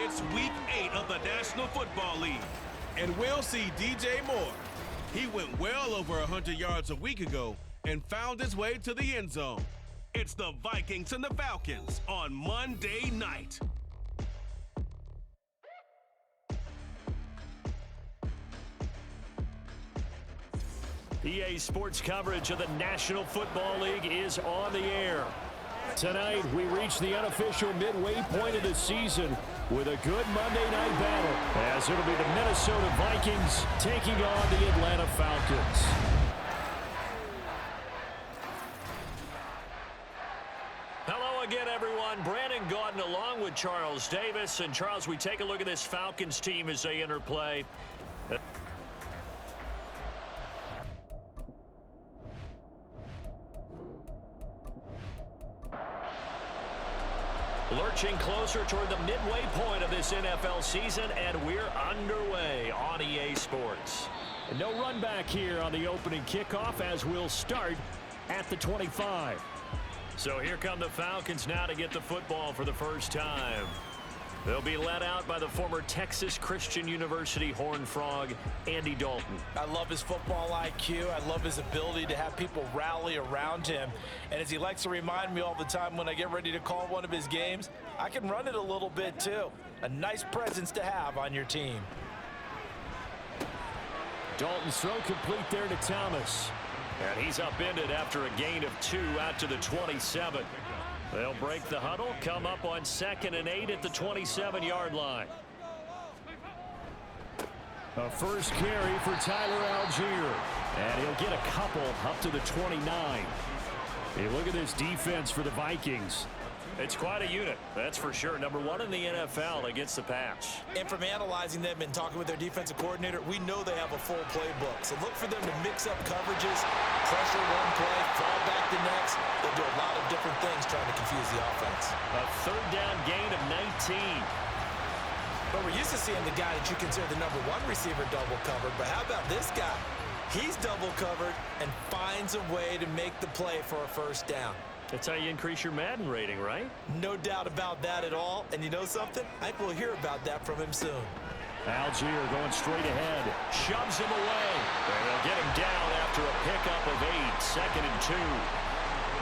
It's Week 8 of the National Football League. And we'll see DJ Moore. He went well over 100 yards a week ago and found his way to the end zone. It's the Vikings and the Falcons on Monday night. EA Sports coverage of the National Football League is on the air. Tonight, we reach the unofficial midway point of the season with a good Monday night battle, as it'll be the Minnesota Vikings taking on the Atlanta Falcons. Hello again, everyone. Brandon Gaudin along with Charles Davis. And Charles, we take a look at this Falcons team as they enter play. Lurching closer toward the midway point of this NFL season, and we're underway on EA Sports. No run back here on the opening kickoff as we'll start at the 25. So here come the Falcons now to get the football for the first time. They'll be led out by the former Texas Christian University Horned Frog, Andy Dalton. I love his football IQ. I love his ability to have people rally around him. And as he likes to remind me all the time when I get ready to call one of his games, I can run it a little bit too. A nice presence to have on your team. Dalton's throw complete there to Thomas. And he's upended after a gain of 2 out to the 27. They'll break the huddle, come up on 2nd and 8 at the 27-yard line. A first carry for Tyler Algier. And he'll get a couple up to the 29. Hey, look at this defense for the Vikings. It's quite a unit, that's for sure. Number 1 in the NFL against the pass. And from analyzing them and talking with their defensive coordinator, we know they have a full playbook. So look for them to mix up coverages, pressure one play, fall back the next. They'll do a lot of different things trying to confuse the offense. A third down gain of 19. But we're used to seeing the guy that you consider the number 1 receiver double covered. But how about this guy? He's double covered and finds a way to make the play for a first down. That's how you increase your Madden rating, right? No doubt about that at all. And you know something? I think we'll hear about that from him soon. Algier going straight ahead. Shoves him away. And they'll get him down after a pickup of 8. 2nd and 2.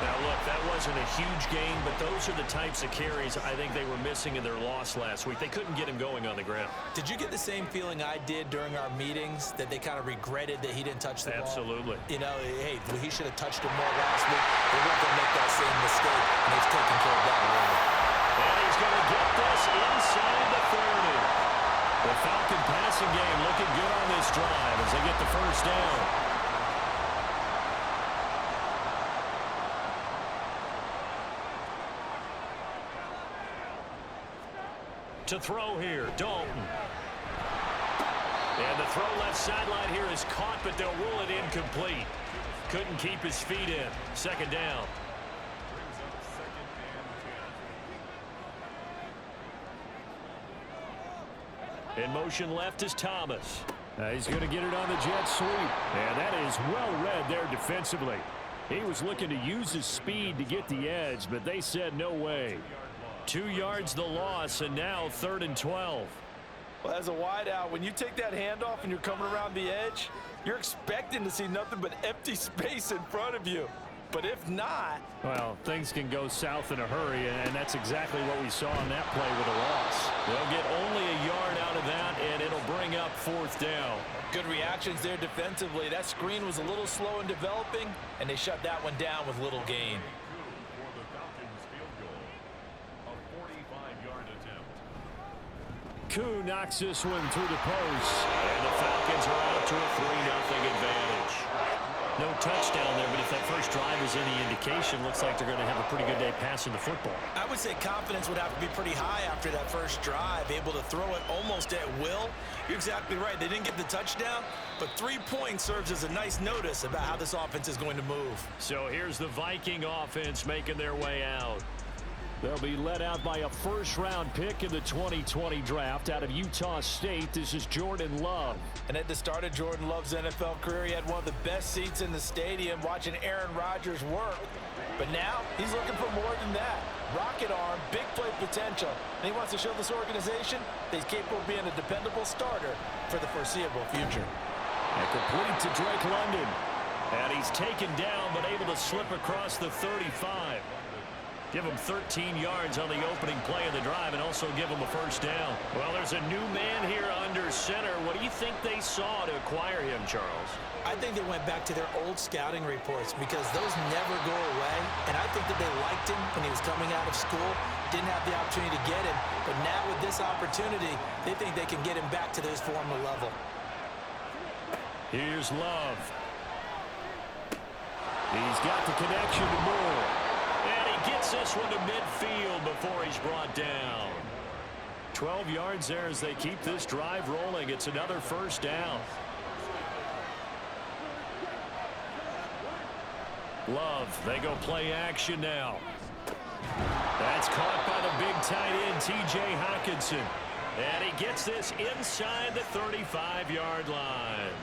Now, look, that wasn't a huge gain, but those are the types of carries I think they were missing in their loss last week. They couldn't get him going on the ground. Did you get the same feeling I did during our meetings, that they kind of regretted that he didn't touch the ball? Absolutely. You know, hey, he should have touched him more last week. They weren't going to make that same mistake, and he's taking care of that already. And he's going to get this inside the 30. The Falcon passing game looking good on this drive as they get the first down. To throw here, Dalton. And the throw left sideline here is caught, but they'll rule it incomplete. Couldn't keep his feet in. 2nd down. In motion left is Thomas. He's going to get it on the jet sweep. And that is well read there defensively. He was looking to use his speed to get the edge, but they said no way. 2 yards the loss, and now 3rd and 12. Well, as a wideout, when you take that handoff and you're coming around the edge, you're expecting to see nothing but empty space in front of you. But if not... Well, things can go south in a hurry, and that's exactly what we saw on that play with a loss. They'll get only a yard out of that, and it'll bring up 4th down. Good reactions there defensively. That screen was a little slow in developing, and they shut that one down with little gain. Koo knocks this one through the post. And the Falcons are out to a 3-0 advantage. No touchdown there, but if that first drive is any indication, looks like they're going to have a pretty good day passing the football. I would say confidence would have to be pretty high after that first drive, able to throw it almost at will. You're exactly right. They didn't get the touchdown, but 3 points serves as a nice notice about how this offense is going to move. So here's the Viking offense making their way out. They'll be led out by a first-round pick in the 2020 draft out of Utah State. This is Jordan Love. And at the start of Jordan Love's NFL career, he had one of the best seats in the stadium watching Aaron Rodgers work. But now he's looking for more than that. rocket arm, big play potential. And he wants to show this organization that he's capable of being a dependable starter for the foreseeable future. And complete to Drake London. And he's taken down, but able to slip across the 35. Give him 13 yards on the opening play of the drive and also give him a first down. Well, there's a new man here under center. What do you think they saw to acquire him, Charles? I think they went back to their old scouting reports because those never go away. And I think that they liked him when he was coming out of school. Didn't have the opportunity to get him. But now with this opportunity, they think they can get him back to his former level. Here's Love. He's got the connection to Moore. And he gets this one to midfield before he's brought down. 12 yards there as they keep this drive rolling. It's another first down. Love, they go play action now. That's caught by the big tight end, T.J. Hockenson. And he gets this inside the 35-yard line.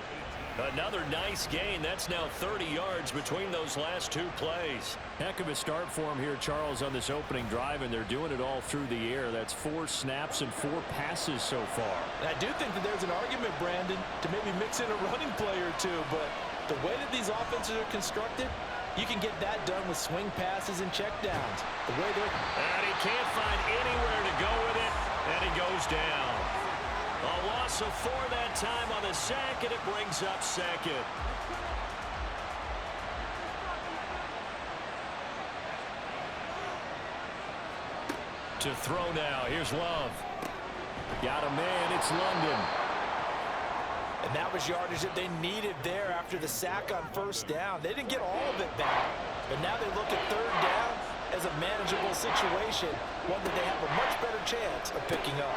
Another nice gain. That's now 30 yards between those last two plays. Heck of a start for him here, Charles, on this opening drive, and they're doing it all through the air. That's 4 snaps and 4 passes so far. And I do think that there's an argument, Brandon, to maybe mix in a running play or two, but the way that these offenses are constructed, you can get that done with swing passes and checkdowns. The way they're... And he can't find anywhere to go with it, and he goes down. A loss of 4 that time on the sack, and it brings up second. To throw now, here's Love. Got a man, it's London. And that was yardage that they needed there after the sack on first down. They didn't get all of it back, but now they look at third down as a manageable situation, one that they have a much better chance of picking up.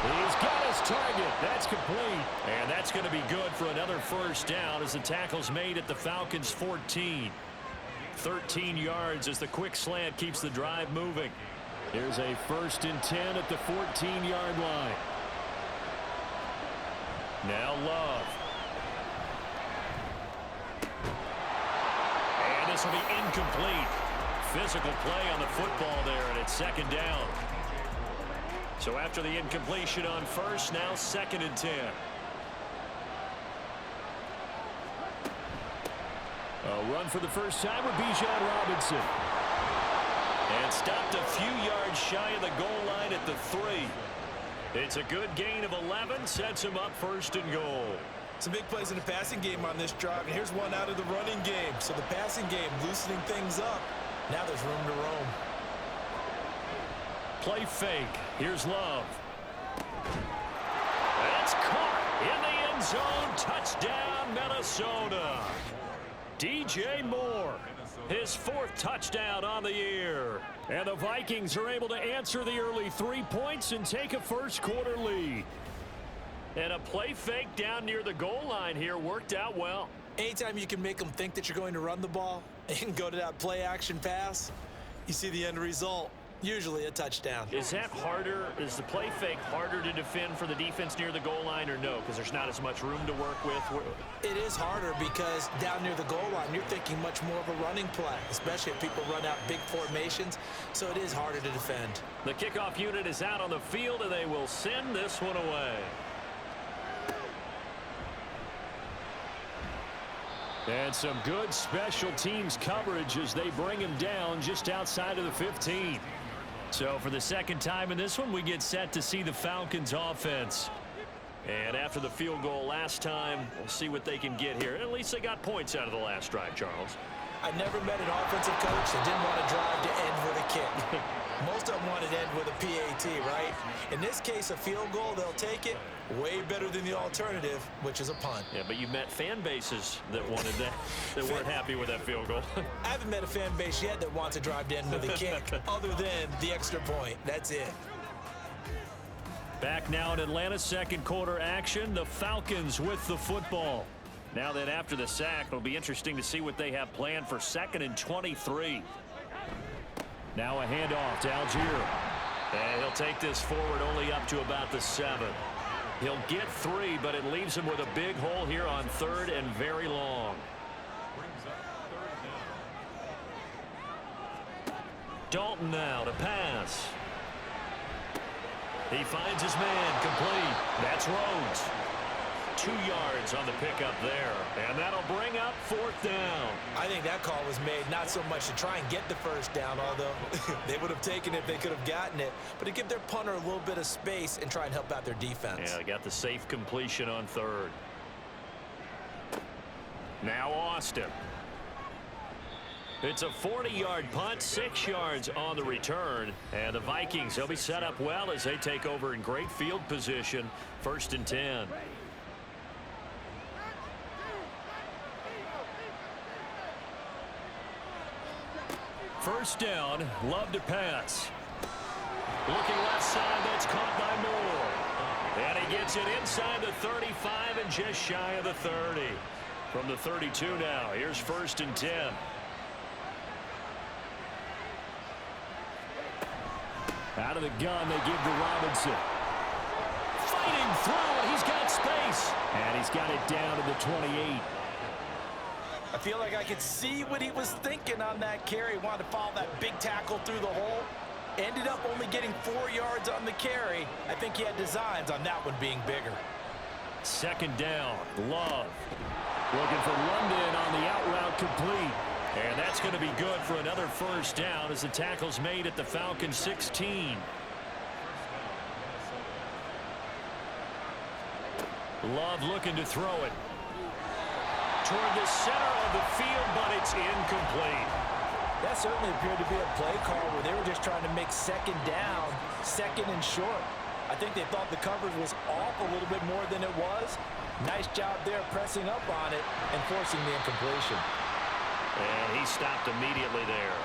He's got his target. That's complete. And that's going to be good for another first down as the tackle's made at the Falcons' 14. 13 yards as the quick slant keeps the drive moving. Here's a 1st and 10 at the 14-yard line. Now Love. And this will be incomplete. Physical play on the football there, and it's 2nd down. So after the incompletion on first, now 2nd and 10. A run for the first time with Bijan Robinson. And stopped a few yards shy of the goal line at the 3. It's a good gain of 11, sets him up 1st and goal. Some big plays in the passing game on this drive, and here's one out of the running game. So the passing game loosening things up. Now there's room to roam. Play fake. Here's Love. That's caught in the end zone. Touchdown, Minnesota. DJ Moore, his 4th touchdown on the year. And the Vikings are able to answer the early 3 points and take a first-quarter lead. And a play fake down near the goal line here worked out well. Anytime you can make them think that you're going to run the ball and go to that play-action pass, you see the end result. Usually a touchdown. Is that harder? Is the play fake harder to defend for the defense near the goal line or no? Because there's not as much room to work with. It is harder because down near the goal line, you're thinking much more of a running play, especially if people run out big formations. So it is harder to defend. The kickoff unit is out on the field, and they will send this one away. And some good special teams coverage as they bring him down just outside of the 15. So for the 2nd time in this one, we get set to see the Falcons offense. And after the field goal last time, we'll see what they can get here. At least they got points out of the last drive, Charles. I never met an offensive coach that didn't want to drive to end with a kick. Most of them wanted to end with a PAT, right? In this case, a field goal, they'll take it. Way better than the alternative, which is a punt. Yeah, but you met fan bases that wanted that, that weren't happy with that field goal. I haven't met a fan base yet that wants to drive to end with a kick, other than the extra point. That's it. Back now in Atlanta, 2nd quarter action. The Falcons with the football. Now that after the sack, it'll be interesting to see what they have planned for 2nd and 23. Now a handoff to Algier. And he'll take this forward only up to about the 7. He'll get 3, but it leaves him with a big hole here on 3rd and very long. Dalton now to pass. He finds his man, complete. That's Rhodes. 2 yards on the pickup there, and that'll bring up 4th down. I think that call was made not so much to try and get the first down, although they would have taken it if they could have gotten it, but to give their punter a little bit of space and try and help out their defense. Yeah, they got the safe completion on 3rd. Now Austin. It's a 40-yard punt, 6 yards on the return. And the Vikings, they'll be set up well as they take over in great field position. 1st and 10. First down, Love to pass. Looking left side, that's caught by Moore. And he gets it inside the 35 and just shy of the 30. From the 32 now, here's 1st and 10. Out of the gun, they give to Robinson. Fighting through, and he's got space. And he's got it down to the 28. I feel like I could see what he was thinking on that carry. He wanted to follow that big tackle through the hole. Ended up only getting 4 yards on the carry. I think he had designs on that one being bigger. 2nd down, Love. Looking for London on the out route, complete. And that's going to be good for another 1st down as the tackle's made at the Falcons 16. Love looking to throw it toward the center of the field, but it's incomplete. That certainly appeared to be a play call where they were just trying to make 2nd down, 2nd and short. I think they thought the coverage was off a little bit more than it was. Nice job there pressing up on it and forcing the incompletion. And he stopped immediately there.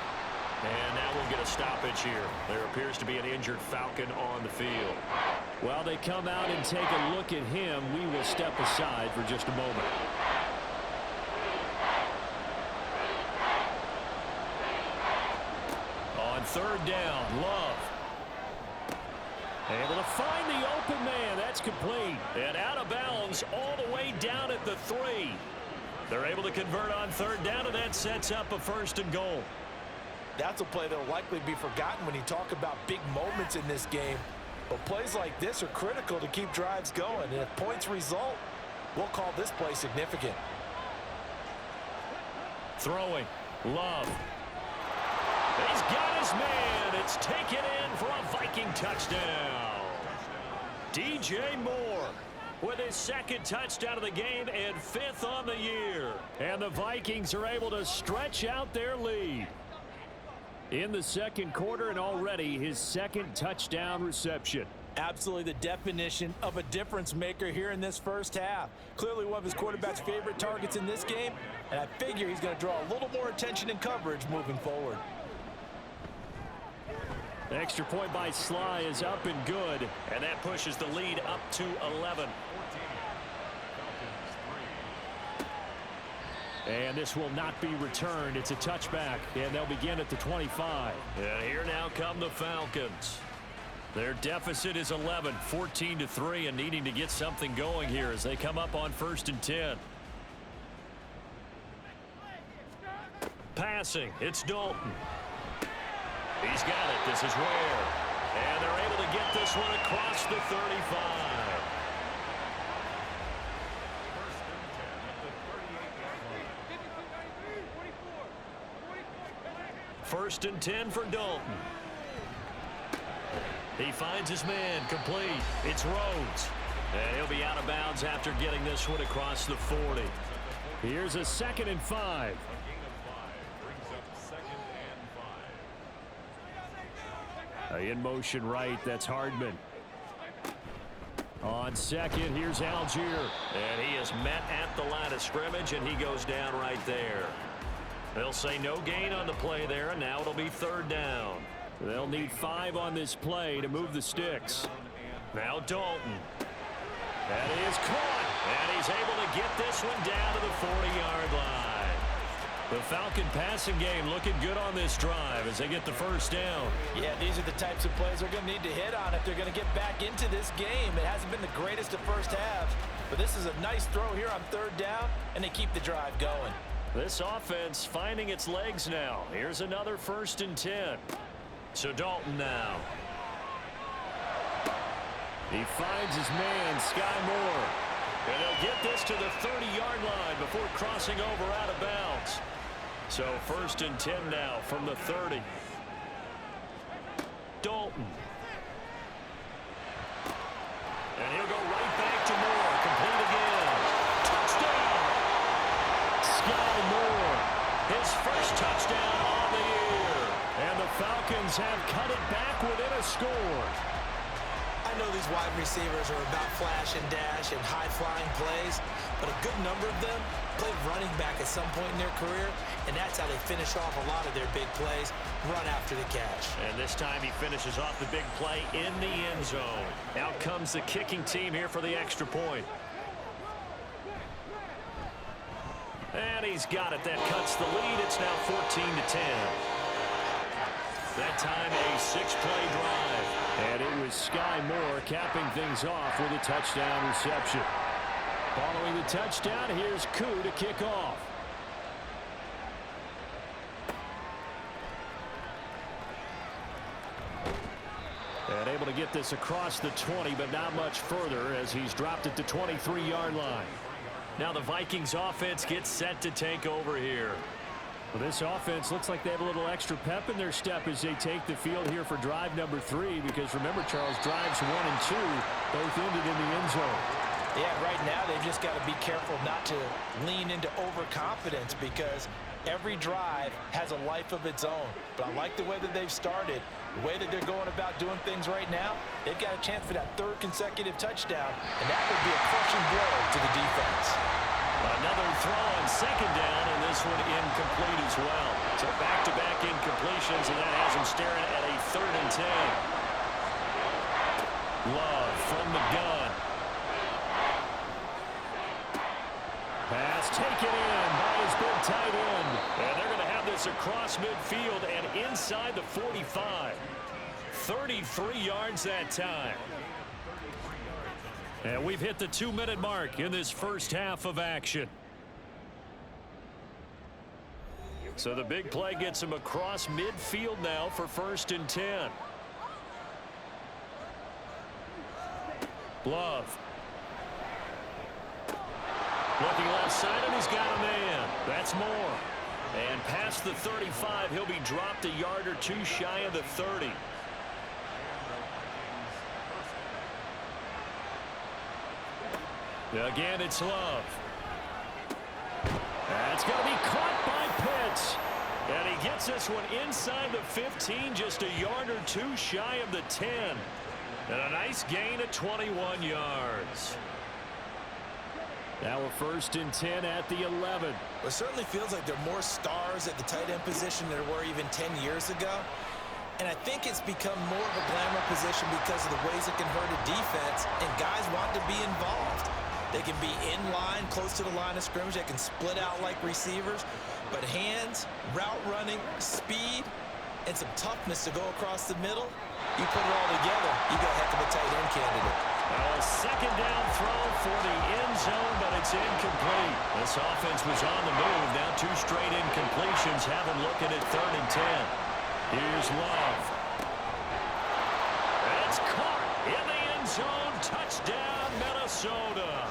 And now we'll get a stoppage here. There appears to be an injured Falcon on the field. While they come out and take a look at him, we will step aside for just a moment. On 3rd down, Love. Able to find the open man. That's complete. And out of bounds all the way down at the 3. They're able to convert on 3rd down, and that sets up a 1st and goal. That's a play that will likely be forgotten when you talk about big moments in this game. But plays like this are critical to keep drives going. And if points result, we'll call this play significant. Throwing. Love. He's got his man. It's taken in for a Viking touchdown. DJ Moore with his 2nd touchdown of the game and 5th on the year. And the Vikings are able to stretch out their lead in the 2nd quarter, and already his 2nd touchdown reception. Absolutely the definition of a difference maker here in this 1st half. Clearly one of his quarterback's favorite targets in this game, and I figure he's going to draw a little more attention and coverage moving forward. The extra point by Sly is up and good, and that pushes the lead up to 11. And this will not be returned. It's a touchback, and they'll begin at the 25. And here now come the Falcons. Their deficit is 11, 14-3, and needing to get something going here as they come up on 1st and 10. Passing, it's Dalton. He's got it. This is Ware. And they're able to get this one across the 35. First and 10 for Dalton. He finds his man, complete. It's Rhodes. And he'll be out of bounds after getting this one across the 40. Here's a 2nd and 5. In motion right, that's Hardman. On 2nd, here's Algier. And he is met at the line of scrimmage, and he goes down right there. They'll say no gain on the play there, and now it'll be 3rd down. They'll need 5 on this play to move the sticks. Now Dalton. That is caught, and he's able to get this one down to the 40-yard line. The Falcon passing game looking good on this drive as they get the 1st down. Yeah, these are the types of plays they're going to need to hit on if they're going to get back into this game. It hasn't been the greatest of first halves, but this is a nice throw here on 3rd down, and they keep the drive going. This offense finding its legs now. Here's another 1st and 10. So Dalton now. He finds his man, Sky Moore. And they'll get this to the 30-yard line before crossing over out of bounds. So 1st and 10 now from the 30. Dalton. And he'll go right back to Moore. Complete again. Touchdown! Sky Moore. His first touchdown on the year. And the Falcons have cut it back within a score. I know these wide receivers are about flash and dash and high-flying plays, but a good number of them played running back at some point in their career, and that's how they finish off a lot of their big plays, run after the catch. And this time he finishes off the big play in the end zone. Out comes the kicking team here for the extra point. And he's got it. That cuts the lead. It's now 14-10. That time a 6-play drive. And it was Sky Moore capping things off with a touchdown reception. Following the touchdown, here's Koo to kick off. And able to get this across the 20, but not much further as he's dropped it to 23-yard line. Now the Vikings offense gets set to take over here. Well, this offense looks like they have a little extra pep in their step as they take the field here for drive number 3, because remember, Charles, drives 1 and 2 both ended in the end zone. Yeah, right now they've just got to be careful not to lean into overconfidence, because every drive has a life of its own. But I like the way that they've started, the way that they're going about doing things right now. They've got a chance for that 3rd consecutive touchdown, and that would be a crushing blow to the defense. Another throw on 2nd down, and this one incomplete as well. So back-to-back incompletions, and that has him staring at a 3rd and 10. Love from the gun. Pass taken in by his big tight end. And they're going to have this across midfield and inside the 45. 33 yards that time. And we've hit the 2-minute mark in this first half of action. So the big play gets him across midfield now for 1st and 10. Love. Looking left side, and he's got a man. That's Moore. And past the 35, he'll be dropped a yard or 2 shy of the 30. Again, it's Love. That's going to be caught by Pitts. And he gets this one inside the 15, just a yard or 2 shy of the 10. And a nice gain of 21 yards. Now we're 1st and 10 at the 11. Well, it certainly feels like there are more stars at the tight end position than there were even 10 years ago. And I think it's become more of a glamour position because of the ways it can hurt a defense, and guys want to be involved. They can be in line, close to the line of scrimmage. They can split out like receivers. But hands, route running, speed, and some toughness to go across the middle, you put it all together, you got a heck of a tight end candidate. Well, a 2nd down throw for the end zone, but it's incomplete. This offense was on the move. Now 2 straight incompletions have them looking at 3rd and 10. Here's Love. It's caught in the end zone. Touchdown, Minnesota.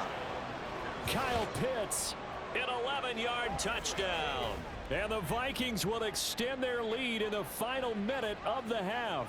Kyle Pitts, an 11-yard touchdown. And the Vikings will extend their lead in the final minute of the half.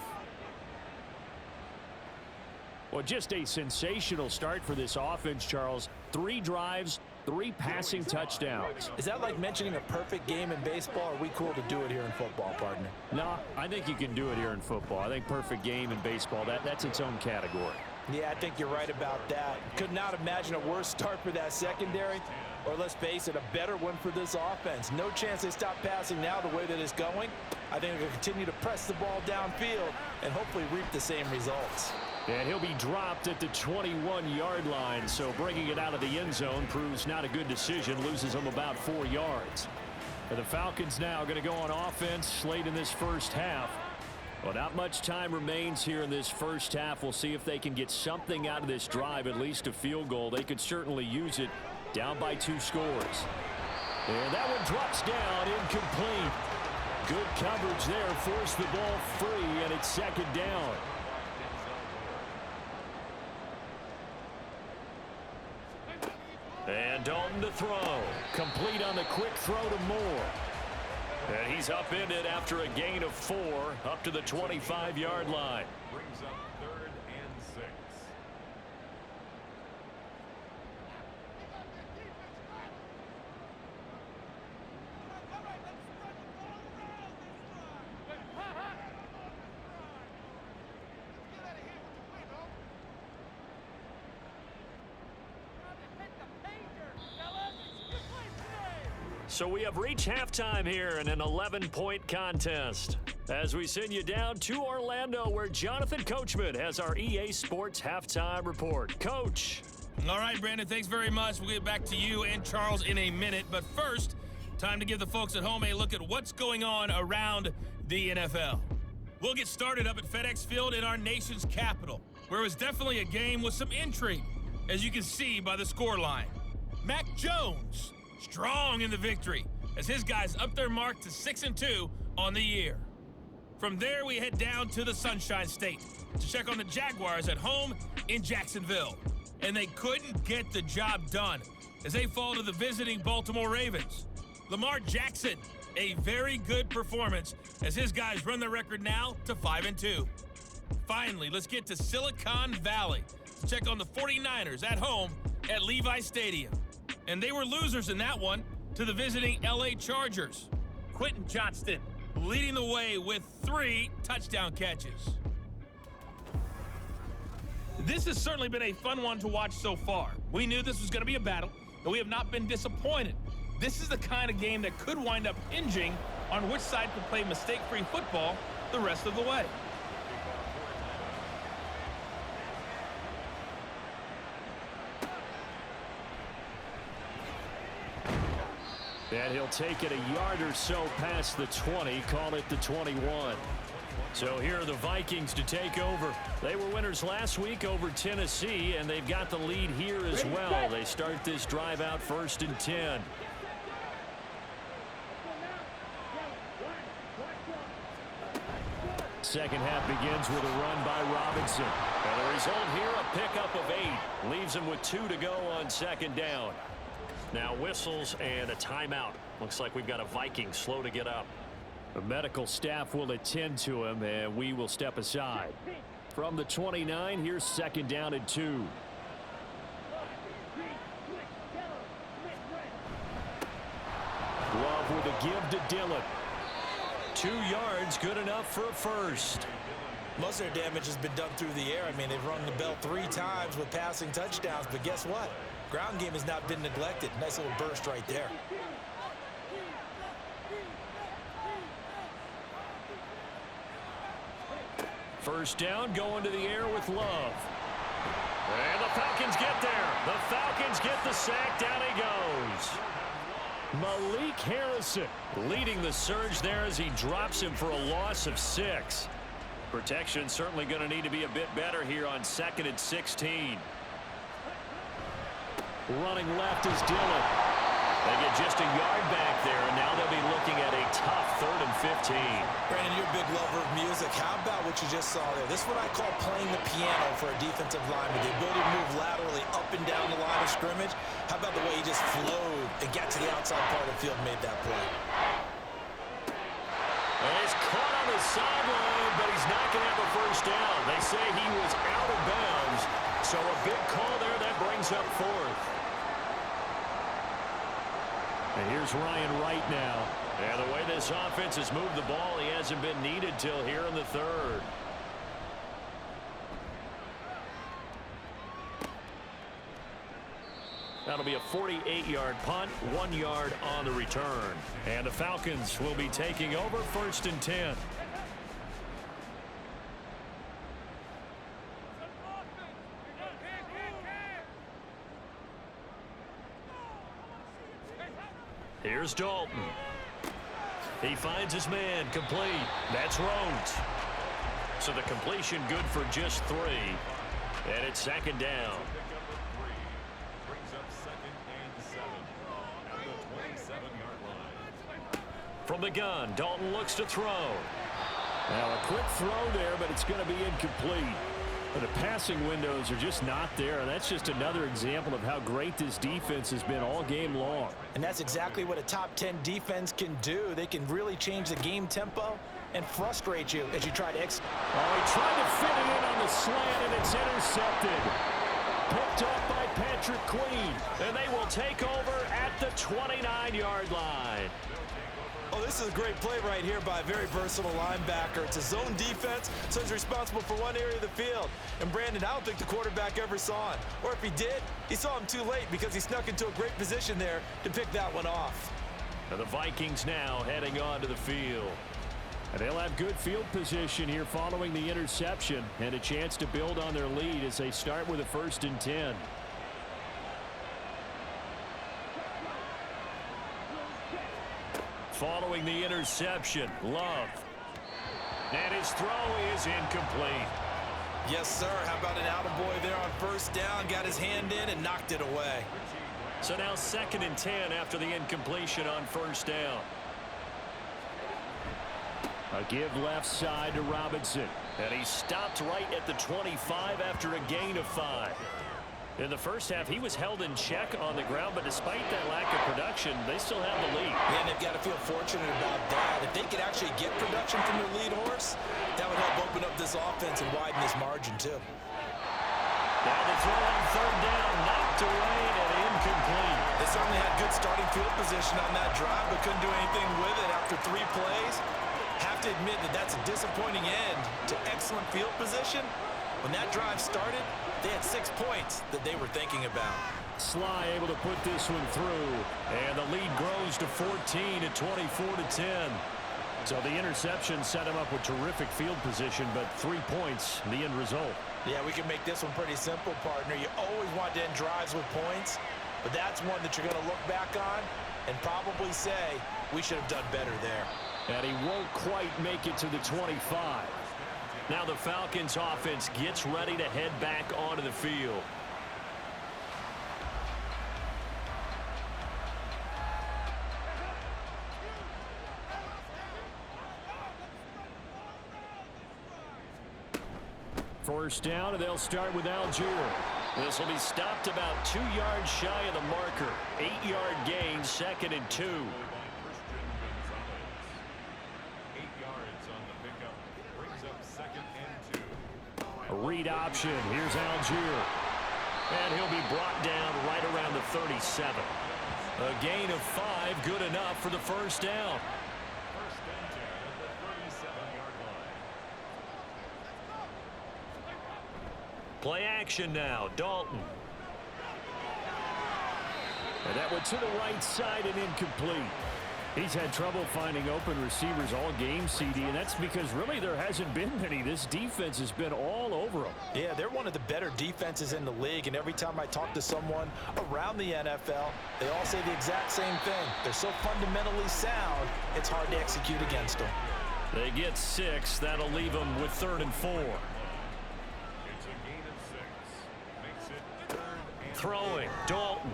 Well, just a sensational start for this offense, Charles. 3 drives, 3 passing touchdowns. Is that like mentioning a perfect game in baseball, or are we cool to do it here in football, partner? No, I think you can do it here in football. I think perfect game in baseball, that's its own category. Yeah, I think you're right about that. Could not imagine a worse start for that secondary, or let's face it, a better one for this offense. No chance they stop passing now the way that it's going. I think they'll continue to press the ball downfield and hopefully reap the same results. And he'll be dropped at the 21-yard line, so bringing it out of the end zone proves not a good decision, loses him about 4 yards. And the Falcons now going to go on offense late in this first half. Well, not much time remains here in this first half. We'll see if they can get something out of this drive, at least a field goal. They could certainly use it, down by 2 scores. And that one drops down, incomplete. Good coverage there, forced the ball free, and and it's second down. And Dalton to throw. Complete on the quick throw to Moore. And he's upended after a gain of 4 up to the 25-yard line. Brings up 3rd and 6. So we have reached halftime here in an 11-point contest. As we send you down to Orlando, where Jonathan Coachman has our EA Sports halftime report. Coach. All right, Brandon, thanks very much. We'll get back to you and Charles in a minute. But first, time to give the folks at home a look at what's going on around the NFL. We'll get started up at FedEx Field in our nation's capital, where it was definitely a game with some intrigue, as you can see by the scoreline. Mac Jones strong in the victory as his guys up their mark to 6-2 on the year. From there, we head down to the Sunshine State to check on the Jaguars at home in Jacksonville. And they couldn't get the job done as they fall to the visiting Baltimore Ravens. Lamar Jackson, a very good performance as his guys run the record now to 5-2. Finally, let's get to Silicon Valley to check on the 49ers at home at Levi Stadium. And they were losers in that one to the visiting LA Chargers. Quentin Johnston leading the way with 3 touchdown catches. This has certainly been a fun one to watch so far. We knew this was going to be a battle, and we have not been disappointed. This is the kind of game that could wind up hinging on which side could play mistake-free football the rest of the way. And he'll take it a yard or so past the 20, call it the 21. So here are the Vikings to take over. They were winners last week over Tennessee, and they've got the lead here as well. They start this drive out 1st and 10. Second half begins with a run by Robinson. And the result here, a pickup of 8. Leaves him with 2 to go on 2nd down. Now whistles and a timeout. Looks like we've got a Viking slow to get up. The medical staff will attend to him, and we will step aside. From the 29, here's 2nd down and 2. Love with a give to Dillon. 2 yards, good enough for a first. Most of their damage has been done through the air. I mean, they've rung the bell 3 times with passing touchdowns, but guess what? Ground game has not been neglected. Nice little burst right there. First down, going to the air with Love. And the Falcons get there. The Falcons get the sack. Down he goes. Malik Harrison leading the surge there as he drops him for a loss of 6. Protection certainly going to need to be a bit better here on 2nd and 16. Running left is Dillon. They get just a yard back there, and now they'll be looking at a tough 3rd and 15. Brandon, you're a big lover of music. How about what you just saw there? This is what I call playing the piano for a defensive lineman. The ability to move laterally up and down the line of scrimmage. How about the way he just flowed and got to the outside part of the field and made that play? And he's caught on the sideline, but he's not going to have a first down. They say he was out of bounds, so a big call there that brings up 4th. And here's Ryan Wright now. And the way this offense has moved the ball, he hasn't been needed till here in the 3rd. That'll be a 48-yard punt, 1 yard on the return. And the Falcons will be taking over 1st and 10. Here's Dalton. He finds his man, complete. That's Rhodes. So the completion good for just 3. And it's 2nd down. Brings up 2nd and 7 at the 27-yard line. From the gun, Dalton looks to throw. Now a quick throw there, but it's going to be incomplete. But the passing windows are just not there, and that's just another example of how great this defense has been all game long. And that's exactly what a top 10 defense can do. They can really change the game tempo and frustrate you as you try to execute. Oh, he tried to fit it in on the slant, and it's intercepted. Picked up by Patrick Queen, and they will take over at the 29-yard line. Oh, this is a great play right here by a very versatile linebacker. It's a zone defense, so he's responsible for one area of the field. And Brandon, I don't think the quarterback ever saw him. Or if he did, he saw him too late because he snuck into a great position there to pick that one off. Now the Vikings now heading onto the field. And they'll have good field position here following the interception and a chance to build on their lead as they start with a 1st and 10. Following the interception, Love. And his throw is incomplete. Yes, sir. How about an attaboy there on 1st down? Got his hand in and knocked it away. So now 2nd and 10 after the incompletion on 1st down. A give left side to Robinson. And he stopped right at the 25 after a gain of 5. In the first half, he was held in check on the ground, but despite that lack of production, they still have the lead. Yeah, and they've got to feel fortunate about that. If they could actually get production from their lead horse, that would help open up this offense and widen this margin, too. Now the throw on 3rd down, knocked away and incomplete. They certainly had good starting field position on that drive, but couldn't do anything with it after 3 plays. Have to admit that that's a disappointing end to excellent field position. When that drive started, they had 6 points that they were thinking about. Sly able to put this one through, and the lead grows to 14 at 24-10. So the interception set him up with terrific field position, but 3 points, the end result. Yeah, we can make this one pretty simple, partner. You always want to end drives with points, but that's one that you're going to look back on and probably say, we should have done better there. And he won't quite make it to the 25. Now the Falcons offense gets ready to head back onto the field. First down, and they'll start with Algier. This will be stopped about 2 yards shy of the marker. 8-yard gain, 2nd and 2. A read option. Here's Algier. And he'll be brought down right around the 37. A gain of 5, good enough for the 1st down. Play action now. Dalton. And that went to the right side and incomplete. He's had trouble finding open receivers all game, CD, and that's because really there hasn't been many. This defense has been all over them. Yeah, they're one of the better defenses in the league, and every time I talk to someone around the NFL, they all say the exact same thing. They're so fundamentally sound, it's hard to execute against them. They get 6. That'll leave them with 3rd and 4. It's a gain of 6. Makes it 3rd and Throwing. Dalton.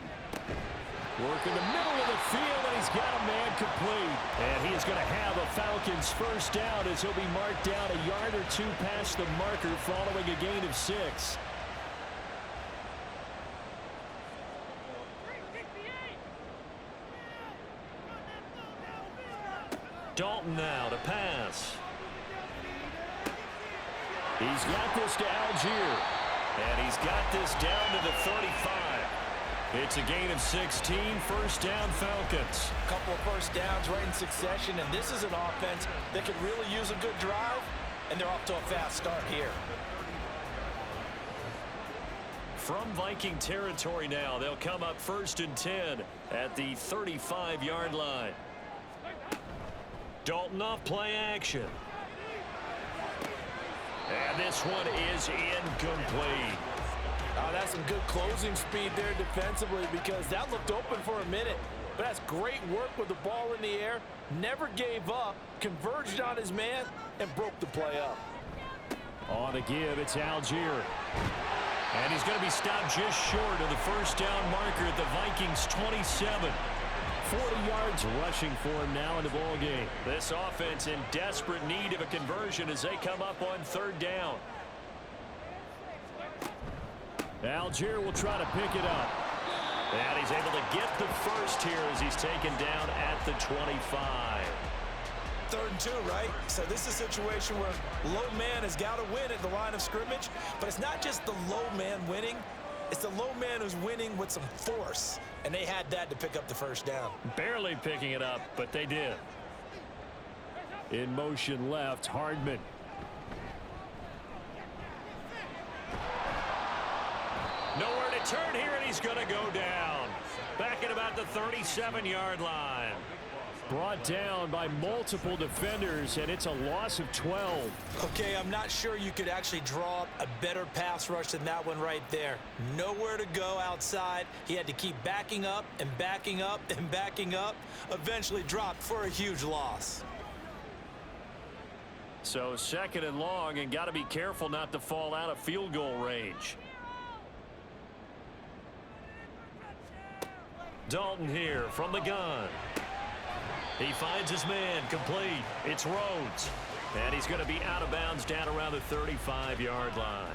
Working the middle of the field, and he's got a man complete. And he is going to have a Falcons 1st down as he'll be marked down a yard or 2 past the marker following a gain of 6. Dalton now to pass. He's got this to Algier. And he's got this down to the 35. It's a gain of 16, 1st down Falcons. A couple of 1st downs right in succession, and this is an offense that could really use a good drive, and they're off to a fast start here. From Viking territory now, they'll come up 1st and 10 at the 35-yard line. Dalton off play action. And this one is incomplete. Oh, that's some good closing speed there defensively because that looked open for a minute. But that's great work with the ball in the air. Never gave up, converged on his man, and broke the play up. On the give, it's Algier. And he's going to be stopped just short of the 1st down marker at the Vikings 27. 40 yards rushing for him now in the ball game. This offense in desperate need of a conversion as they come up on 3rd down. Algier will try to pick it up. And he's able to get the first here as he's taken down at the 25. 3rd and 2, right? So this is a situation where low man has got to win at the line of scrimmage, but it's not just the low man winning. It's the low man who's winning with some force, and they had that to pick up the first down. Barely picking it up, but they did. In motion left, Hardman. Nowhere to turn here, and he's going to go down. Back at about the 37-yard line. Brought down by multiple defenders, and it's a loss of 12. Okay, I'm not sure you could actually draw up a better pass rush than that one right there. Nowhere to go outside. He had to keep backing up and backing up and backing up. Eventually dropped for a huge loss. So 2nd and long, and got to be careful not to fall out of field goal range. Dalton here from the gun. He finds his man, complete. It's Rhodes. And he's going to be out of bounds down around the 35-yard line.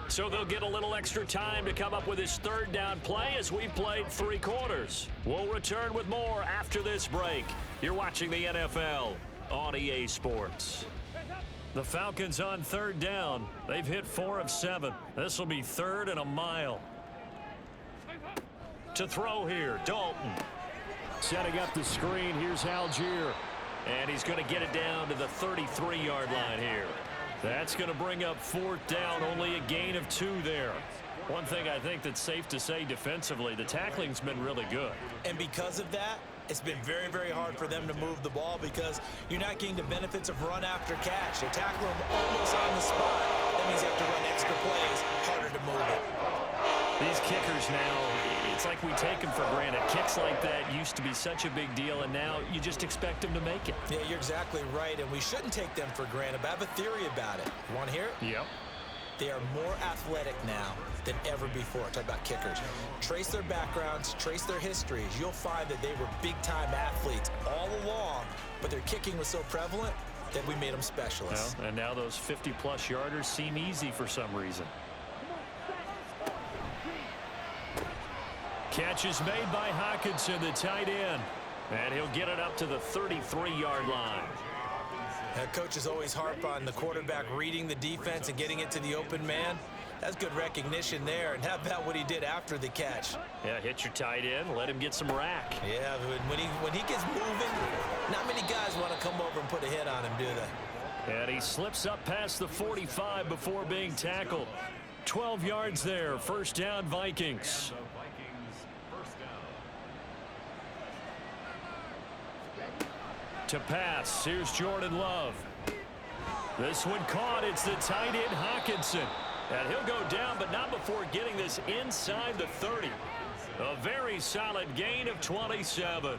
So they'll get a little extra time to come up with his 3rd down play as we played 3 quarters. We'll return with more after this break. You're watching the NFL on EA Sports. The Falcons on 3rd down. They've hit 4 of 7. This will be 3rd and a mile. To throw here, Dalton. Setting up the screen, here's Algier. And he's going to get it down to the 33-yard line here. That's going to bring up 4th down, only a gain of 2 there. One thing I think that's safe to say defensively, the tackling's been really good. And because of that, it's been very, very hard for them to move the ball because you're not getting the benefits of run after catch. They're tackling them almost on the spot. That means you have to run extra plays, harder to move it. These kickers now, it's like we take them for granted. Kicks like that used to be such a big deal, and now you just expect them to make it. Yeah, you're exactly right, and we shouldn't take them for granted, but I have a theory about it. You want to hear it? Yep. They are more athletic now than ever before. Talk about kickers. Trace their backgrounds, trace their histories. You'll find that they were big-time athletes all along, but their kicking was so prevalent that we made them specialists. Well, and now those 50-plus yarders seem easy for some reason. Catch is made by Hockenson, the tight end. And he'll get it up to the 33-yard line. Coaches always harp on the quarterback reading the defense and getting it to the open man. That's good recognition there. And how about what he did after the catch? Yeah, hit your tight end, let him get some rack. Yeah, when he gets moving, not many guys want to come over and put a hit on him, do they? And he slips up past the 45 before being tackled. 12 yards there, 1st down Vikings. To pass, here's Jordan Love. This one caught, it's the tight end Hockenson. And he'll go down, but not before getting this inside the 30. A very solid gain of 27.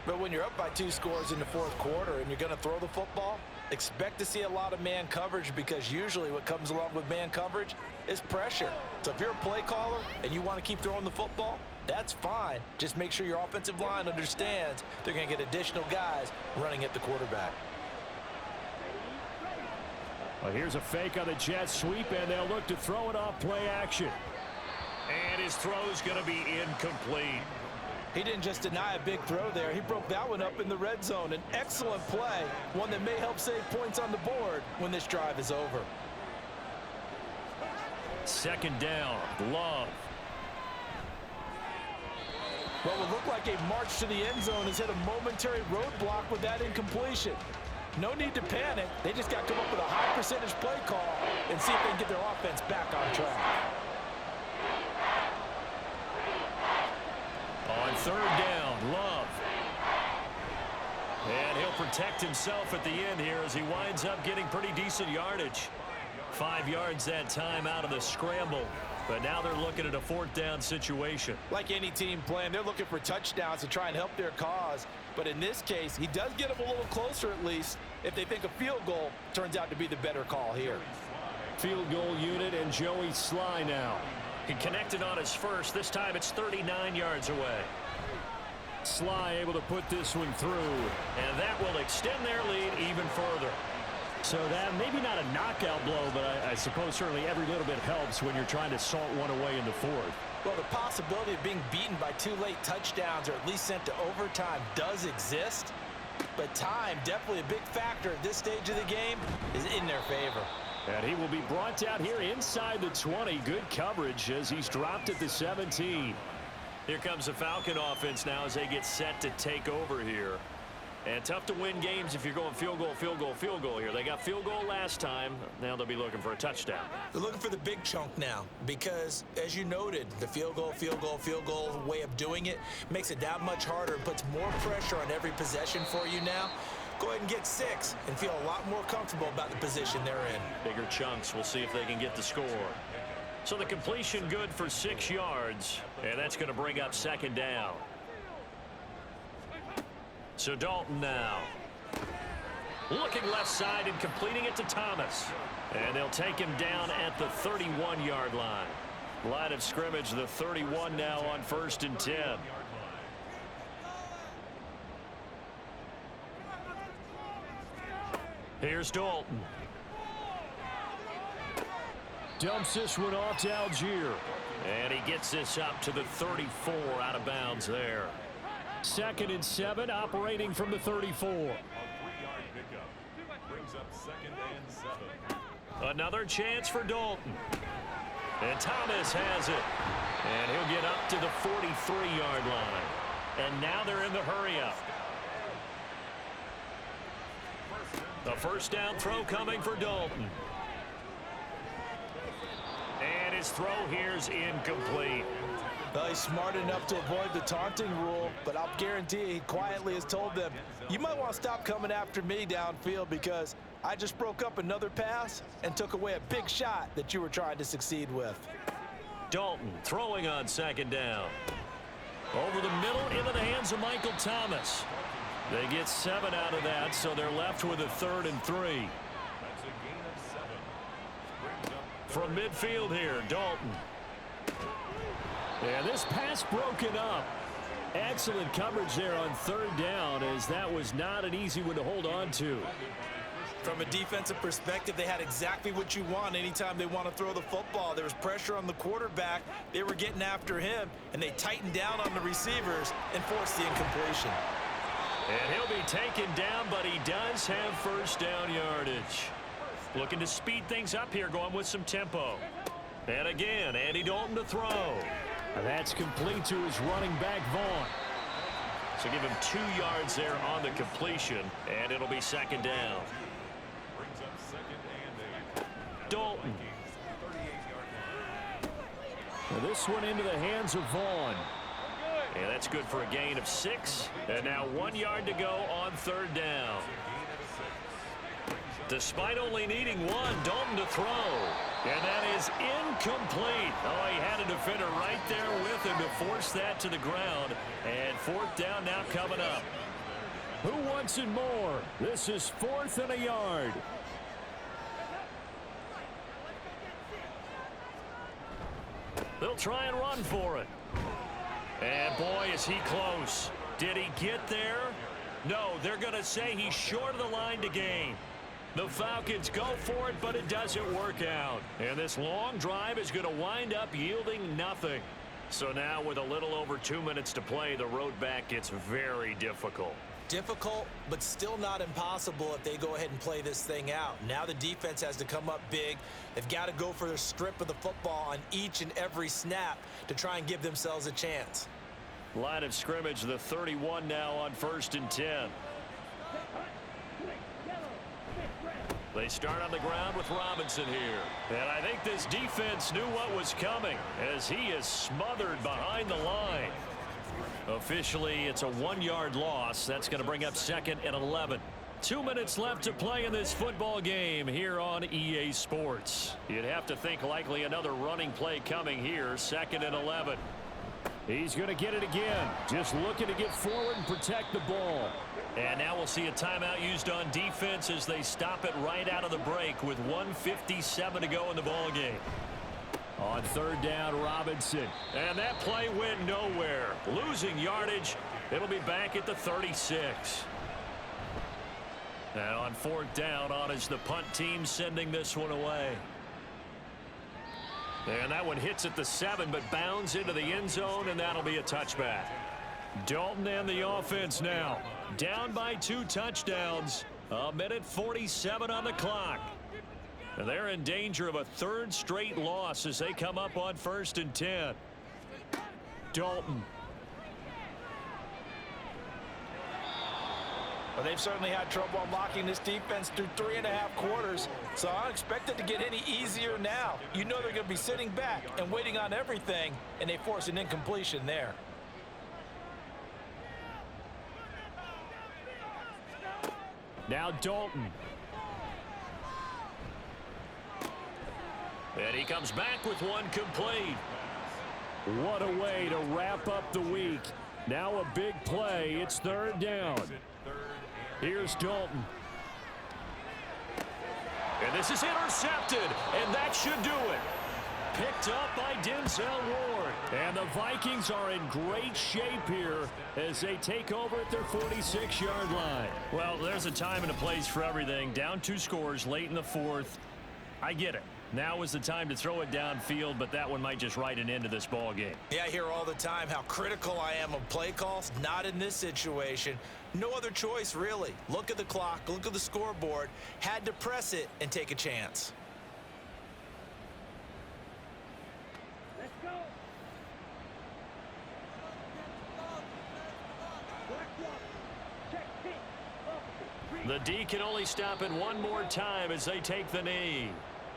But when you're up by 2 scores in the 4th quarter and you're going to throw the football, expect to see a lot of man coverage because usually what comes along with man coverage is pressure. So if you're a play caller and you want to keep throwing the football, that's fine. Just make sure your offensive line understands they're going to get additional guys running at the quarterback. Well, here's a fake on the jet sweep, and they'll look to throw it off play action. And his throw's going to be incomplete. He didn't just deny a big throw there. He broke that one up in the red zone. An excellent play, one that may help save points on the board when this drive is over. 2nd down, Love. What would look like a march to the end zone has hit a momentary roadblock with that incompletion. No need to panic. They just got to come up with a high percentage play call and see if they can get their offense back on track. On 3rd down, Love. And he'll protect himself at the end here as he winds up getting pretty decent yardage. 5 yards that time out of the scramble. But now they're looking at a 4th down situation. Like any team playing, they're looking for touchdowns to try and help their cause. But in this case, he does get them a little closer at least if they think a field goal turns out to be the better call here. Field goal unit and Joey Sly now. He connected on his first. This time it's 39 yards away. Sly able to put this one through. And that will extend their lead even further. So that maybe not a knockout blow, but I suppose certainly every little bit helps when you're trying to salt one away in the 4th. Well, the possibility of being beaten by 2 late touchdowns or at least sent to overtime does exist. But time, definitely a big factor at this stage of the game, is in their favor. And he will be brought down here inside the 20. Good coverage as he's dropped at the 17. Here comes the Falcon offense now as they get set to take over here. And tough to win games if you're going field goal, field goal, field goal here. They got field goal last time. Now they'll be looking for a touchdown. They're looking for the big chunk now because, as you noted, the field goal way of doing it makes it that much harder and puts more pressure on every possession for you now. Go ahead and get 6 and feel a lot more comfortable about the position they're in. Bigger chunks. We'll see if they can get the score. So the completion good for 6 yards, and that's going to bring up 2nd down. So Dalton now. Looking left side and completing it to Thomas. And they'll take him down at the 31-yard line. Line of scrimmage, the 31 now on 1st and 10. Here's Dalton. Dumps this one off to Algier. And he gets this up to the 34 out of bounds there. 2nd and 7, operating from the 34. Brings up 2nd and 7. Another chance for Dalton. And Thomas has it. And he'll get up to the 43-yard line. And now they're in the hurry-up. The 1st down throw coming for Dalton. And his throw here's incomplete. Well, he's smart enough to avoid the taunting rule, but I'll guarantee he quietly has told them, you might want to stop coming after me downfield because I just broke up another pass and took away a big shot that you were trying to succeed with. Dalton throwing on 2nd down. Over the middle into the hands of Michael Thomas. They get 7 out of that, so they're left with a 3rd and 3. That's a gain of 7. Brings up From midfield here, Dalton. And this pass broken up. Excellent coverage there on 3rd down, as that was not an easy one to hold on to. From a defensive perspective, they had exactly what you want anytime they want to throw the football. There was pressure on the quarterback. They were getting after him, and they tightened down on the receivers and forced the incompletion. And he'll be taken down, but he does have 1st down yardage. Looking to speed things up here, going with some tempo. And again, Andy Dalton to throw. And that's complete to his running back, Vaughn. So give him 2 yards there on the completion, and it'll be 2nd down. brings up 2nd and 8. Dalton. 38-yard line. Now this one into the hands of Vaughn. And that's good for a gain of 6. And now 1 yard to go on 3rd down. Despite only needing 1, Dalton to throw. And that is incomplete. Oh, he had a defender right there with him to force that to the ground. And 4th down now coming up. Who wants it more? This is 4th and a yard. They'll try and run for it. And boy, is he close. Did he get there? No, they're going to say he's short of the line to gain. The Falcons go for it, but it doesn't work out. And this long drive is going to wind up yielding nothing. So now with a little over 2 minutes to play, the road back gets very difficult. Difficult, but still not impossible if they go ahead and play this thing out. Now the defense has to come up big. They've got to go for their strip of the football on each and every snap to try and give themselves a chance. Line of scrimmage, the 31 now on 1st and 10. They start on the ground with Robinson here. And I think this defense knew what was coming as he is smothered behind the line. Officially, it's a 1 yard loss. That's going to bring up 2nd and 11. 2 minutes left to play in this football game here on EA Sports. You'd have to think likely another running play coming here, 2nd and 11. He's going to get it again. Just looking to get forward and protect the ball. And now we'll see a timeout used on defense as they stop it right out of the break with 1:57 to go in the ball game. On 3rd down, Robinson. And that play went nowhere. Losing yardage. It'll be back at the 36. And on 4th down, on is the punt team sending this one away. And that one hits at the 7, but bounds into the end zone, and that'll be a touchback. Dalton and the offense now. Down by 2 touchdowns. 1:47 on the clock. And they're in danger of a 3rd straight loss as they come up on 1st and 10. Dalton. Well, they've certainly had trouble unlocking this defense through 3.5 quarters, so I don't expect it to get any easier now. You know they're going to be sitting back and waiting on everything, and they force an incompletion there. Now Dalton. And he comes back with one complete. What a way to wrap up the week. Now a big play. It's 3rd down. Here's Dalton. And this is intercepted, and that should do it. Picked up by Denzel Ward. And the Vikings are in great shape here as they take over at their 46-yard line. Well, there's a time and a place for everything. Down 2 scores late in the 4th. I get it. Now is the time to throw it downfield, but that one might just write an end to this ball game. Yeah, I hear all the time how critical I am of play calls. Not in this situation. No other choice, really. Look at the clock, look at the scoreboard. Had to press it and take a chance. Let's go. The D can only stop it one more time as they take the knee.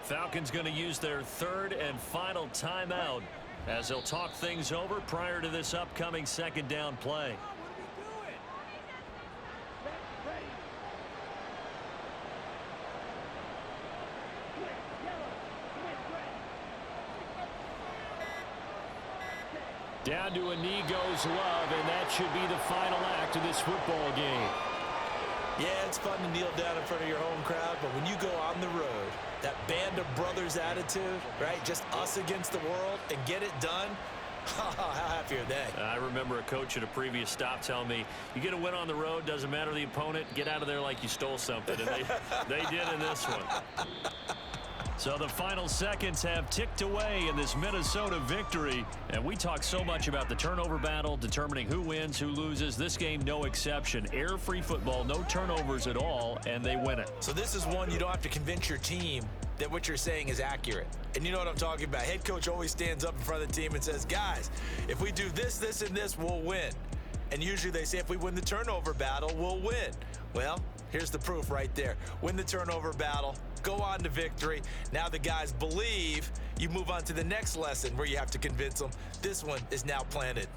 Falcons going to use their 3rd and final timeout as they'll talk things over prior to this upcoming 2nd down play. Down to a knee goes Love, and that should be the final act of this football game. Yeah, it's fun to kneel down in front of your home crowd, but when you go on the road, that band of brothers attitude, right? Just us against the world and get it done. How happy are they? I remember a coach at a previous stop telling me, you get a win on the road, doesn't matter the opponent, get out of there like you stole something. And they did in this one. So the final seconds have ticked away in this Minnesota victory. And we talk so much about the turnover battle, determining who wins, who loses. This game, no exception. Air-free football, no turnovers at all, and they win it. So this is one you don't have to convince your team that what you're saying is accurate. And you know what I'm talking about. Head coach always stands up in front of the team and says, guys, if we do this, this, and this, we'll win. And usually they say if we win the turnover battle, we'll win. Well, here's the proof right there. Win the turnover battle. Go on to victory. Now the guys believe. You move on to the next lesson where you have to convince them. This one is now planted.